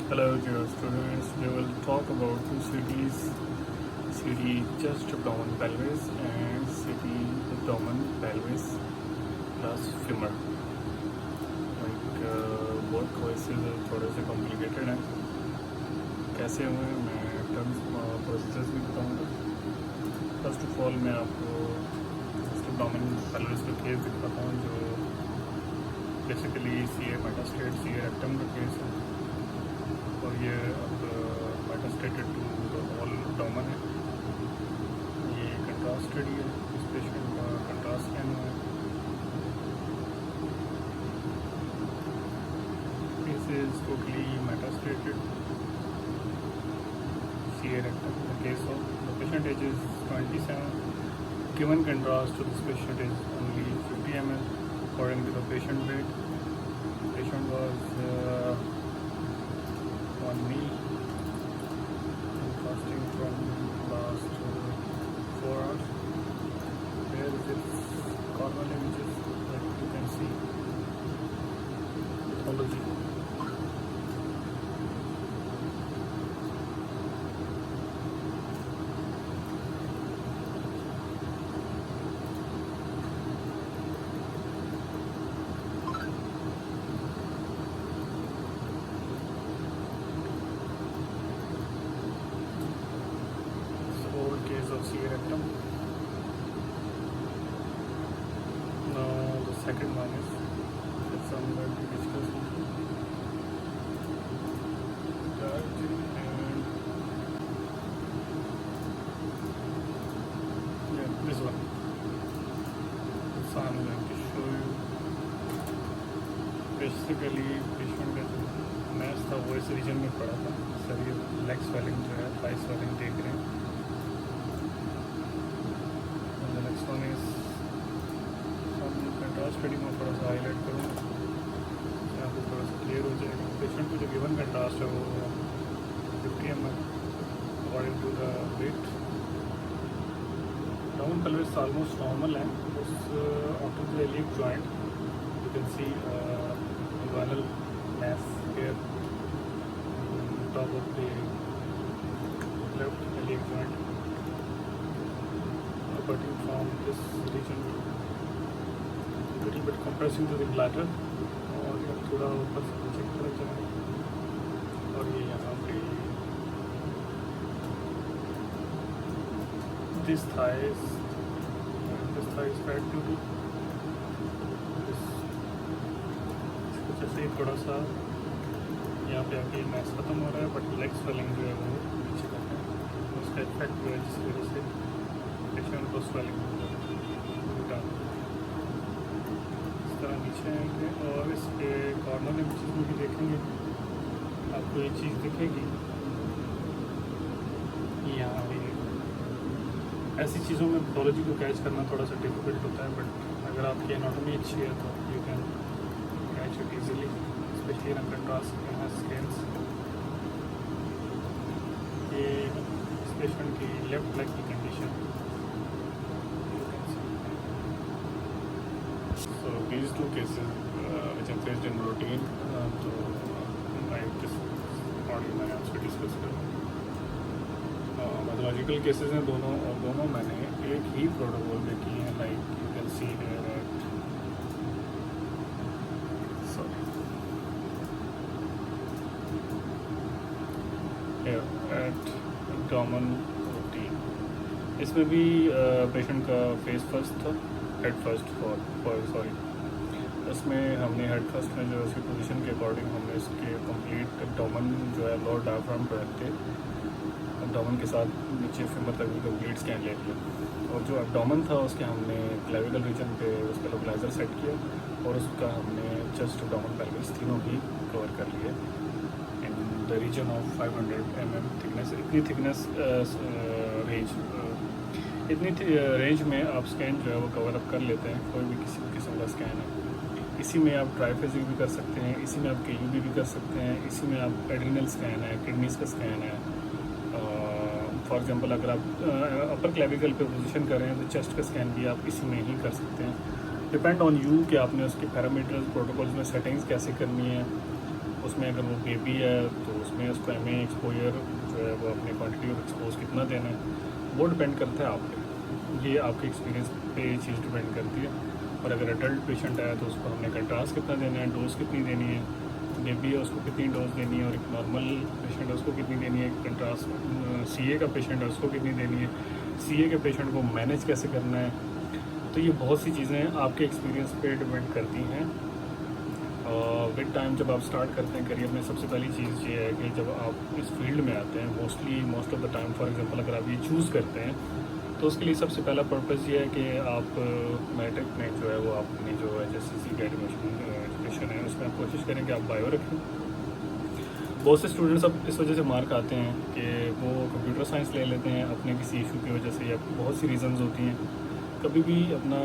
Hello dear students, we will talk about two cities, city chest abdomen pelvis and city abdomen pelvis plus femur. Both choices थोड़े से complicated हैं। कैसे हुए मैं terms process भी बताऊँगा। फर्स्ट ऑफ ऑल मैं आपको चेस्ट abdomen pelvis का केस दिखाता हूँ जो basically C A मेटास्टेट C A rectum का केस है और ये अब मेटास्टेटेड टू ऑल abdomen है। ये कंट्रास्ट स्टडी है, इस पेशेंट का कंट्रास्ट स्कैन हुआ है। This is totally metastated C A rectum. The case of the patient age is 27. Given contrast to this patient is only 50 ml according to the patient weight. Patient was 1 meal fasting from last 4 hours. There is this corner images that you can see. Pathology. Case of C rectum. Now the second one is some that we discussed. And yeah, this one. So I'm going to show you. Basically, patient का जो match था वो इस reason में पड़ा था। Sir ये leg swelling जो है, थाई स्वेलिंग देख रहे हैं। वन इज कंट्रास्ट स्टडी में थोड़ा सा हाईलाइट करूँगा, यहाँ पे थोड़ा सा क्लियर हो जाएगा। पेशेंट को जो गिवन कंट्रास्ट है वो 50 ml according to the weight. Down pelvis almost normal है। उस after the iliac joint you can see inguinal mass here on top of the left iliac joint. Cutting from this region, little bit compressing to the bladder और ये थोड़ा ऊपर से नीचे की तरफ जाए और ये यहाँ पे this thigh is fat due to this। इसको जैसे ही थोड़ा सा यहाँ पे आके मैस खत्म हो रहा है बट लेग स्वेलिंग जो है वो नीचे का है, उसका इफेक्ट हुआ है जिसकी वजह से पेशेंट को स्वेलिंग उल्टा इस तरह नीचे आएंगे और इसके कॉर्नर इमेजेस में भी देखेंगे आपको ये चीज़ दिखेगी। यहाँ भी ऐसी चीज़ों में पैथोलॉजी को कैच करना थोड़ा सा डिफिकल्ट होता है बट अगर आपकी एनाटॉमी अच्छी है तो you can catch it easily, specially in contrast scans. ये इस पेशेंट की लेफ्ट लेग की condition. So these two cases which are faced in routine, तो this ऑडियो मैंने आपसे डिस्कस करा। पैथोलॉजिकल केसेस हैं दोनों और दोनों मैंने एक ही प्रोटोकॉल में किए हैं। Like you can see here eight abdomen routine। इसमें भी पेशेंट का फेस फर्स्ट था, हेड फर्स्ट सॉरी इसमें हमने हेड फर्स्ट में जो उसकी पोजीशन के अकॉर्डिंग हमने इसके कंप्लीट एब्डोमेन जो है लोअर डायफ्राम पर रख के एब्डोमेन के साथ नीचे फीमर तक भी कंप्लीट स्कैन ले लिया और जो एब्डोमेन था उसके हमने क्लेविकल रीजन पे उसका लोकलाइजर सेट किया और उसका हमने चेस्ट abdomen pelvis तीनों ही कवर कर लिए in the region of 500 mm thickness. इतनी थिकनेस रेंज इतनी रेंज में आप स्कैन जो है वो कवर अप कर लेते हैं। कोई भी किसी किस्म का स्कैन है, इसी में आप ट्राइफेजिक भी कर सकते हैं, इसी में आप KUB भी कर सकते हैं, इसी में आप एड्रिनल स्कैन है, किडनीज का स्कैन है। फॉर एग्जांपल अगर आप अपर क्लेविकल पे पोजीशन कर रहे हैं तो चेस्ट का स्कैन भी आप इसी में ही कर सकते हैं। डिपेंड ऑन यू कि आपने उसके पैरामीटर्स प्रोटोकॉल्स में सेटिंग्स कैसे करनी है उसमें अगर वो बेबी है तो उसमें उसको MA एक्सपोजर जो है वो अपने क्वांटिटी ऑफ एक्सपोज कितना देना है वो डिपेंड करता है आप पे। ये आपके एक्सपीरियंस पे ये चीज़ डिपेंड करती है। और अगर अडल्ट पेशेंट है तो उसको हमने कंट्रास्ट कितना देना है, डोज कितनी देनी है, बेबी है उसको कितनी डोज देनी है, और एक नॉर्मल पेशेंट है उसको कितनी देनी है, कंट्रास्ट CA का पेशेंट है उसको कितनी देनी है, CA के पेशेंट को मैनेज कैसे करना है। तो ये बहुत सी चीज़ें आपके एक्सपीरियंस पे डिपेंड करती हैं। विद टाइम जब आप स्टार्ट करते हैं करियर में, सबसे पहली चीज़ ये है कि जब आप इस फील्ड में आते हैं, most of the time for example अगर आप ये चूज़ करते हैं तो उसके लिए सबसे पहला पर्पज़ ये है कि आप मैट्रिक में जो है वो अपनी जो HSCC का एजुकेशन है उसमें आप कोशिश करें कि आप बायो रखें। बहुत से स्टूडेंट्स अब इस वजह से मार्क आते हैं कि वो कंप्यूटर साइंस ले लेते हैं अपने किसी इशू की वजह से, या बहुत सी रीज़न्स होती हैं। कभी भी अपना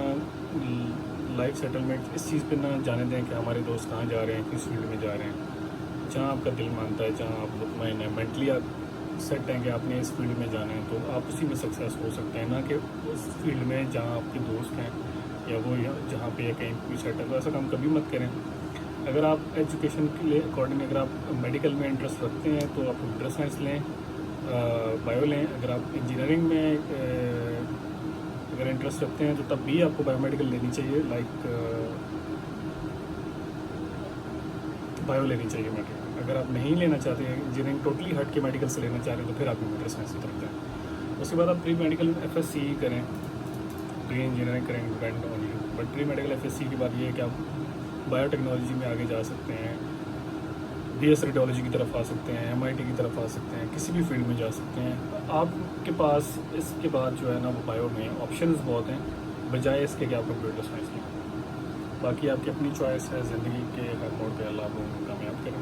लाइफ सेटलमेंट इस चीज़ पे ना जाने दें कि हमारे दोस्त कहाँ जा रहे हैं, किस फील्ड में जा रहे हैं। जहाँ आपका दिल मानता है, जहाँ आप मुतमईन है, मेंटली आप सेट हैं कि आपने इस फील्ड में जाना है, तो आप उसी में सक्सेस हो सकते हैं, ना कि उस फील्ड में जहाँ आपके दोस्त हैं या वो जहाँ पे या कहीं भी सेट है। तो ऐसा काम कभी मत करें। अगर आप एजुकेशन के लिए अकॉर्डिंग अगर आप मेडिकल में इंटरेस्ट रखते हैं तो आप कंप्यूटर साइंस लें, बायो लें। अगर आप इंजीनियरिंग में अगर इंटरेस्ट रखते हैं तो तब भी आपको बायोमेडिकल लेनी चाहिए, बायो लेनी चाहिए मेडिकल। अगर आप नहीं लेना चाहते हैं, इंजीनियरिंग टोटली हट के मेडिकल से लेना चाह रहे हैं, तो फिर आप कंप्यूटर साइंस की तरफ जाएँ। उसके बाद आप प्री मेडिकल FSC करें, प्री इंजीनियरिंग करें, depend on you. But pre medical FSC के बाद ये है कि आप बायोटेक्नोलॉजी में आगे जा सकते हैं, BS रेडियोलॉजी की तरफ आ सकते हैं, MIT की तरफ आ सकते हैं, किसी भी फील्ड में जा सकते हैं। आपके पास इसके बाद जो है ना वो बायो में ऑप्शंस बहुत हैं, बजाय इसके कि आप कंप्यूटर साइंस लें। बाकी आपकी अपनी चॉइस है, ज़िंदगी के हर मोड़ पे अल्लाह आपको कामयाब करें।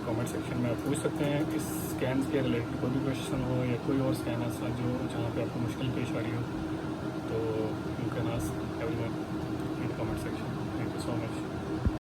कमेंट सेक्शन में आप पूछ सकते हैं इस स्कैन के रिलेटेड कोई भी क्वेश्चन हो, या कोई और स्कैन ऐसा जो जहाँ पे आपको मुश्किल पेश आ रही हो